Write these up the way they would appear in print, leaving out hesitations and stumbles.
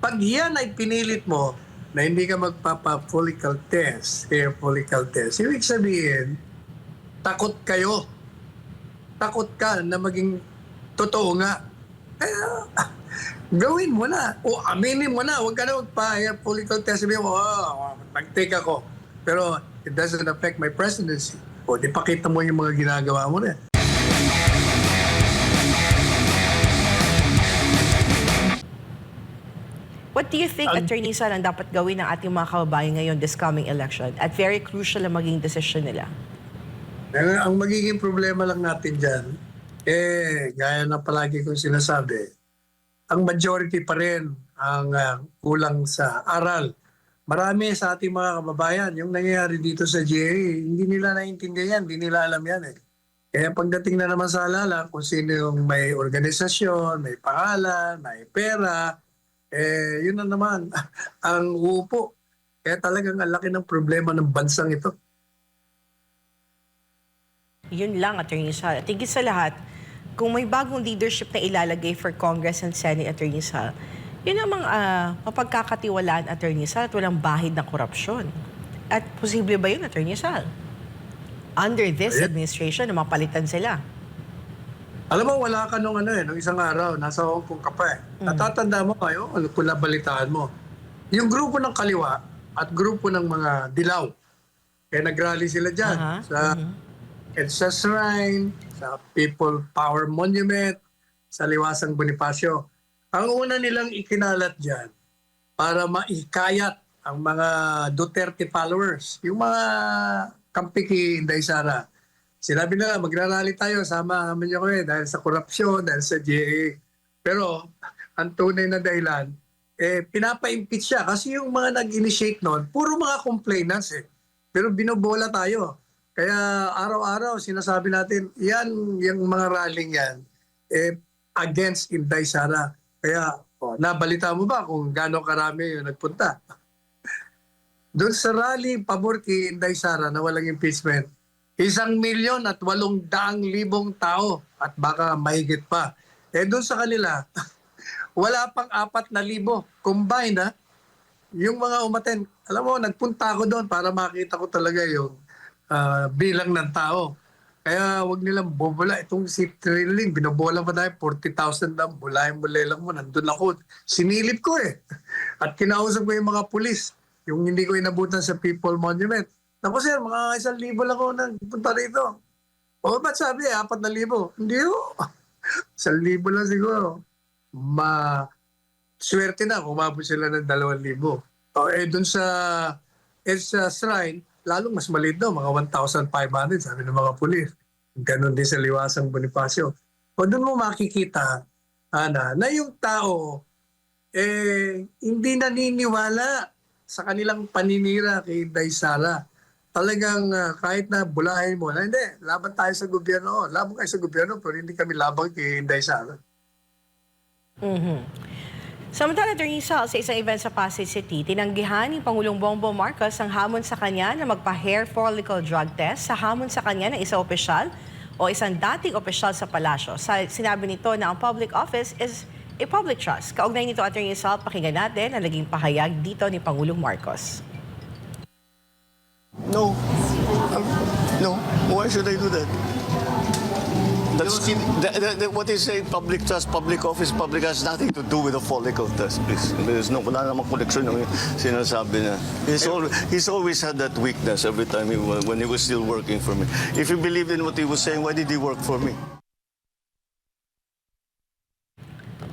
Pag yan ay pinilit mo na hindi ka magpapa-follicle test, hair follicle test, ibig sabihin, takot kayo. Takot ka na maging totoo nga. Kaya, gawin mo na. O aminin mo na. Huwag ka na magpa-hair follicle test. Sabihin mo, nag-take ako. Pero it doesn't affect my presidency. O di pakita mo yung mga ginagawa mo na. What do you think, Attorney Sal, ang dapat gawin ng ating mga kababayan ngayon this coming election? At very crucial ang maging decision nila. Ang magiging problema lang natin dyan, gaya na palagi kong sinasabi, ang majority pa rin ang kulang sa aral. Marami sa ating mga kababayan, yung nangyayari dito sa GA, hindi nila naiintindihan, hindi nila alam yan eh. Kaya pagdating na naman sa alala, kung sino yung may organisasyon, may pangalan, may pera, yun na naman ang uupo. Kaya talagang ang laki ng problema ng bansang ito. Yun lang, Attorney Sal. At higit sa lahat, kung may bagong leadership na ilalagay for Congress and Senate, Attorney Sal, yun namang mapagkakatiwalaan, Attorney Sal, at walang bahid na korupsyon. At posible ba yun, Attorney Sal? Under this administration, na mapalitan sila. Alam mo, wala ka nung nung isang araw, nasa Hong Kong ka pa eh. Natatanda mo kayo, kung nabalitaan mo. Yung grupo ng kaliwa at grupo ng mga dilaw, kaya nag-rally sila dyan sa EDSA Shrine, sa People Power Monument, sa Liwasang Bonifacio. Ang una nilang ikinalat dyan para maikayat ang mga Duterte followers, yung mga kampi kay Inday Sara. Sinabi nila, magrarally tayo, sama naman niyo kami dahil sa korupsyon, dahil sa GA. Pero ang tunay na dahilan, pinapa-impeach siya kasi yung mga nag-initiate noon, puro mga complainants eh. Pero binobola tayo. Kaya araw-araw sinasabi natin, yung mga rallying yan, against Inday Sara. Kaya nabalita mo ba kung gaano karami yung nagpunta? Doon sa rally, pabor kay Inday Sara na walang impeachment, 1,800,000 tao at baka mahigit pa. Doon sa kanila, wala pang 4,000 combined yung mga umaten. Alam mo, nagpunta ako doon para makita ko talaga yung bilang ng tao. Kaya wag nilang bobola. Itong si Trilling, binobola pa tayo, 40,000 lang, bulayan-bulay lang mo. Nandun ako, sinilip ko eh. At kinausap ko yung mga pulis, yung hindi ko inabutan sa People Monument. Ako sir, mga 1,000 lang ako nagpunta rito. O ba't sabi 4,000? Hindi o. 1,000 lang siguro. Swerte na kung umabot sila ng 2,000. Dun sa shrine, lalong mas maliit daw, mga 1,500, sabi ng mga pulis. Ganon din sa Liwasang Bonifacio. Doon mo makikita, Ana, na yung tao, hindi naniniwala sa kanilang paninira kay Inday Sara. Talagang kahit na bulahin mo, hindi, laban tayo sa gobyerno. Laban kayo sa gobyerno, pero hindi kami laban kay Inday Sara. Samantala, Attorney Sal, sa isang event sa Pasay City, tinanggihan ni Pangulong Bongbong Marcos ang hamon sa kanya na magpa-hair follicle drug test sa hamon sa kanya ng isang opisyal o isang dating opisyal sa palasyo. Sinabi nito na ang public office is a public trust. Kaugnay nito, Attorney Sal, pakinggan natin ang naging pahayag dito ni Pangulong Marcos. No. No. Why should I do that? That's what is a public trust, public office, public has nothing to do with the follicle test, please. There's no, wala namang connection ng sinasabi na. He's always had that weakness every time when he was still working for me. If he believed in what he was saying, why did he work for me?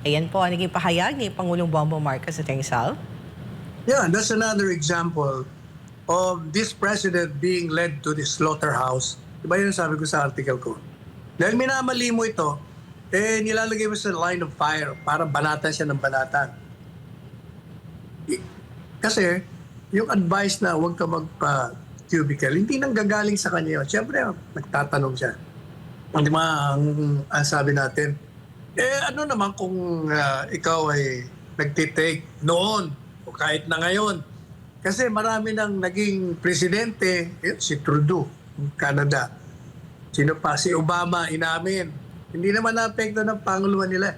Ayan po ang naging pahayag ni Pangulong Bongbong Marcos, Attorney Sal. Yeah, that's another example of this president being led to the slaughterhouse. Diba yun sabi ko sa article ko? Dahil minamali mo ito, nilalagay mo sa line of fire para banatan siya ng banatan. Kasi yung advice na huwag ka magpa-cubicle, hindi nang gagaling sa kanya yun. Siyempre, nagtatanong siya. Di ba, ang sabi natin, ano naman kung ikaw ay nagtitake noon o kahit na ngayon? Kasi marami nang naging presidente, si Trudeau, Canada. Sino pa? Si Obama, inamin. Hindi naman na-apekto ng panguluan nila.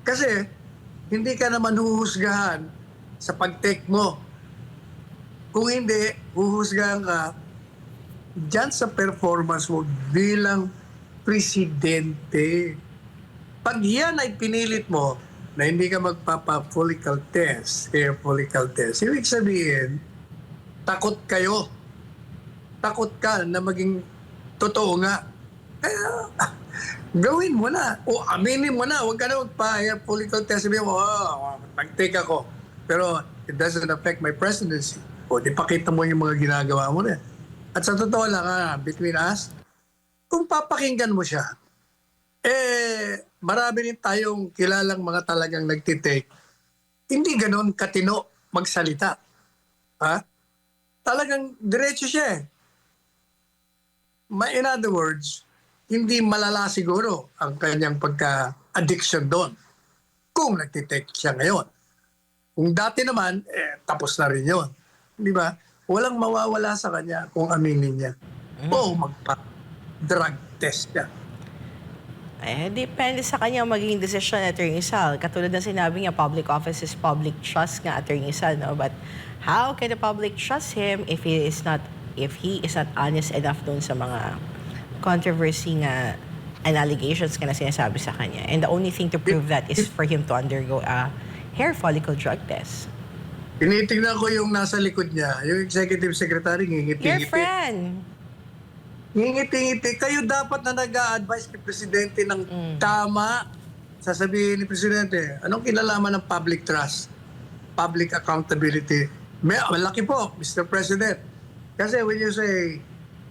Kasi hindi ka naman huhusgahan sa pag-take mo. Kung hindi, huhusgahan ka dyan sa performance mo bilang presidente. Pag yan ay pinilit mo na hindi ka magpapa-follicle test, hair follicle test, ibig sabihin, takot kayo. Takot ka na maging totoo nga. Kaya, gawin mo na. O aminin mo na. Huwag ka na magpa-hair follicle test. Sabihin mo, nag-take ako. Pero it doesn't affect my presidency. O, di pakita mo yung mga ginagawa mo na. At sa totoo lang, between us, kung papakinggan mo siya, marami rin tayong kilalang mga talagang nagtitake. Hindi ganon katino magsalita. Ha? Talagang diretso siya eh. In other words, hindi malala siguro ang kanyang pagka-addiction doon kung nagtitake siya ngayon. Kung dati naman, tapos na rin yun. Di ba? Walang mawawala sa kanya kung aminin niya. O magpa-drug test niya. Depende sa kanya magiging desisyon, Attorney Sal. Katulad ng sinabi niya, public office is public trust nga, Attorney Sal, no? But how can the public trust him if he is not honest enough doon sa mga controversy nga and allegations na sinasabi sa kanya? And the only thing to prove that is for him to undergo a hair follicle drug test. Tinitingnan ko yung nasa likod niya, yung executive secretary, ngingiti-ngiti. Your friend. Ngingiti-ngiti. Kayo dapat na nag-a-advise kay Presidente ng tama. Sasabihin ni Presidente, anong kinalaman ng public trust? Public accountability. Malaki po, Mr. President. Kasi when you say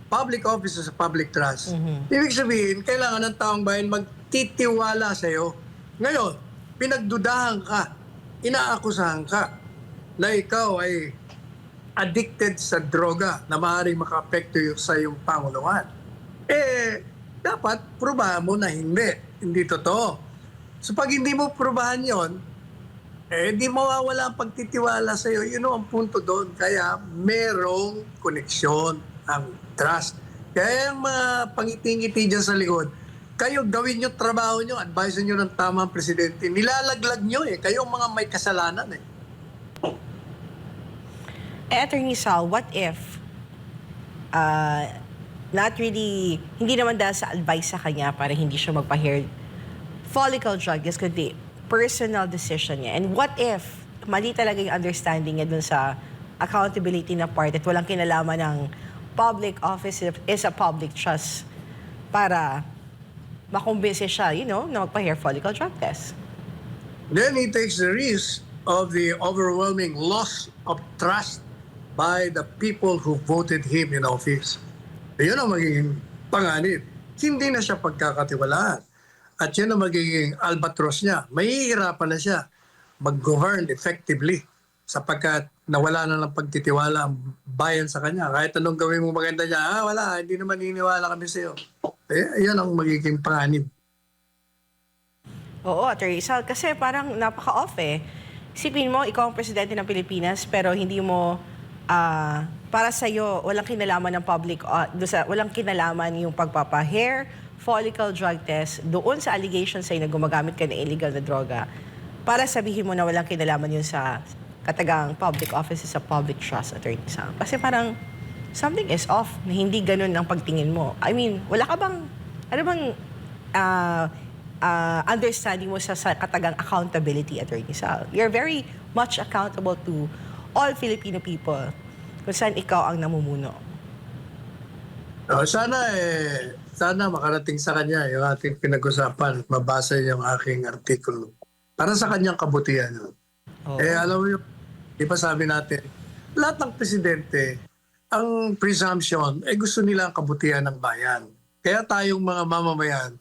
public office is a public trust, ibig sabihin, kailangan ng taong bayan magtitiwala sa'yo. Ngayon, pinagdudahan ka, inaakusahan ka na ikaw ay addicted sa droga na maaaring maka-apekto sa iyong pangulungan. Dapat prubahan mo na hindi totoo. So pag hindi mo prubahan yon, di mawawala ang pagtitiwala sa iyo. Yun ang punto doon. Kaya merong koneksyon ang trust. Kaya yung mga pangiti-ngiti dyan sa likod, kayo gawin nyo trabaho nyo, advise nyo ng tamang presidente. Nilalaglag nyo kayo ang mga may kasalanan Attorney Sal, what if hindi naman dahil sa advice sa kanya para hindi siya magpa-hair follicle drug test, kundi personal decision niya. And what if mali talaga yung understanding niya dun sa accountability na part at walang kinalaman ng public office is a public trust para makumbinse siya, na magpa-hair follicle drug test. Then he takes the risk of the overwhelming loss of trust by the people who voted him in office. Yun ang magiging panganib. Hindi na siya pagkakatiwalaan. At yun ang magiging albatros niya. Mahihirapan na siya mag-govern effectively sapagkat nawala na ng pagtitiwala ang bayan sa kanya. Kahit anong gawin mo maganda niya, wala, hindi naman niniwala kami sa iyo. Yan ang magiging panganib. Oo, Attorney Sal, kasi parang napaka-off Isipin mo, ikaw ang presidente ng Pilipinas, pero hindi mo, para sa'yo, walang kinalaman ng public, walang kinalaman yung pagpapa-hair follicle drug test doon sa allegations sa'yo na gumagamit ka ng illegal na droga, para sabihin mo na walang kinalaman yun sa katagang public office sa public trust, Attorney Sal. Kasi parang something is off na hindi ganun ang pagtingin mo. I mean, wala ka bang, understanding mo sa katagang accountability, Attorney Sal? You're very much accountable to all Filipino people kung saan ikaw ang namumuno. Sana makarating sa kanya yung ating pinag-usapan at mabasa yung aking artikulo. Para sa kanyang kabutihan. Alam mo yung, di ba sabi natin, lahat ng presidente, ang presumption, gusto nila ang kabutihan ng bayan. Kaya tayong mga mamamayan,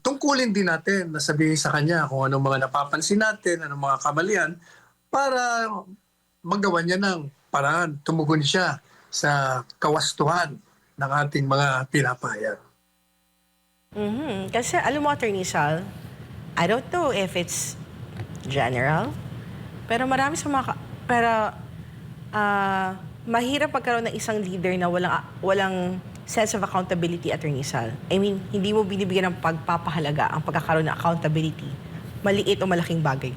tungkulin din natin na sabihin sa kanya kung anong mga napapansin natin, anong mga kamalian, para magawa niya ng paraan, tumugon siya sa kawastuhan ng ating mga pinapahayag. Kasi alam mo, Attorney Sal, I don't know if it's general, pero marami sa mga... mahirap pagkaroon ng isang leader na walang sense of accountability, Attorney Sal. I mean, hindi mo binibigyan ng pagpapahalaga ang pagkakaroon ng accountability, maliit o malaking bagay.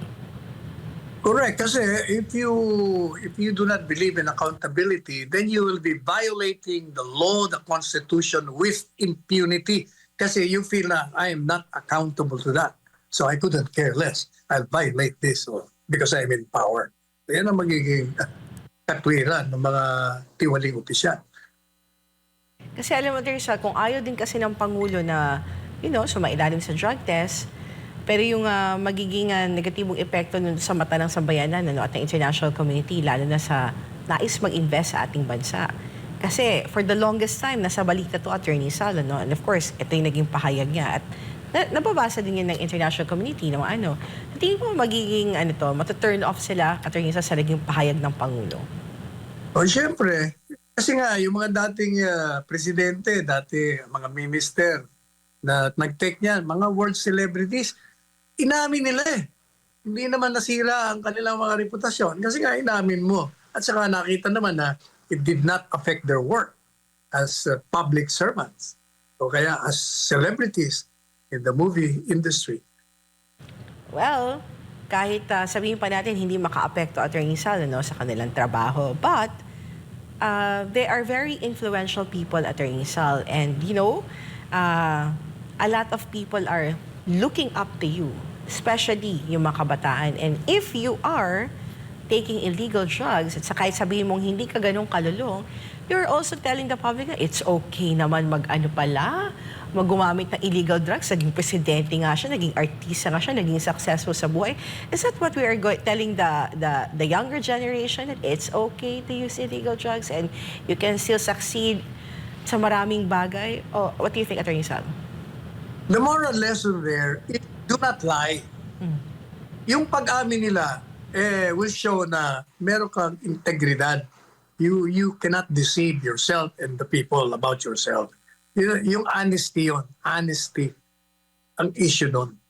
Correct. Kasi if you do not believe in accountability, then you will be violating the law, the Constitution with impunity. Kasi you feel na I am not accountable to that. So I couldn't care less. I'll violate this because I'm in power. Yan ang magiging katwiran ng mga tiwaling opisyal. Kasi alam mo, Teresa, kung ayaw din kasi ng Pangulo na, sumailalim sa drug test, pero yung magiging negatibong epekto nun sa mata ng sambayanan at ng international community, lalo na sa nais mag-invest sa ating bansa. Kasi for the longest time, nasa balita to Attorney Sal, and of course, ito yung naging pahayag niya. At nababasa din yun ng international community na tingin mo magiging matuturn off sila, Attorney Sal, sa naging pahayag ng Pangulo? O siyempre, kasi nga yung mga dating presidente, mga minister na nag-take niyan, mga world celebrities, inamin nila eh. Hindi naman nasira ang kanilang mga reputasyon kasi nga inamin mo. At saka nakita naman na it did not affect their work as public servants o kaya as celebrities in the movie industry. Well, kahit sabihin pa natin hindi maka-apekto, Attorney Sal, sa kanilang trabaho, but they are very influential people, Attorney Sal, and a lot of people are looking up to you, especially yung mga kabataan. And if you are taking illegal drugs, at kahit sabihin mong hindi ka ganun kalulong, you're also telling the public na it's okay naman mag-gumamit ng illegal drugs. Naging presidente nga siya, naging artista nga siya, naging successful sa buhay. Is that what we are telling the younger generation, that it's okay to use illegal drugs and you can still succeed sa maraming bagay? Oh, what do you think, Attorney Sal? The moral lesson there is do not lie. Yung pag-amin nila will show na meron kang integridad. You cannot deceive yourself and the people about yourself. Yung honesty yun. Honesty ang issue nun.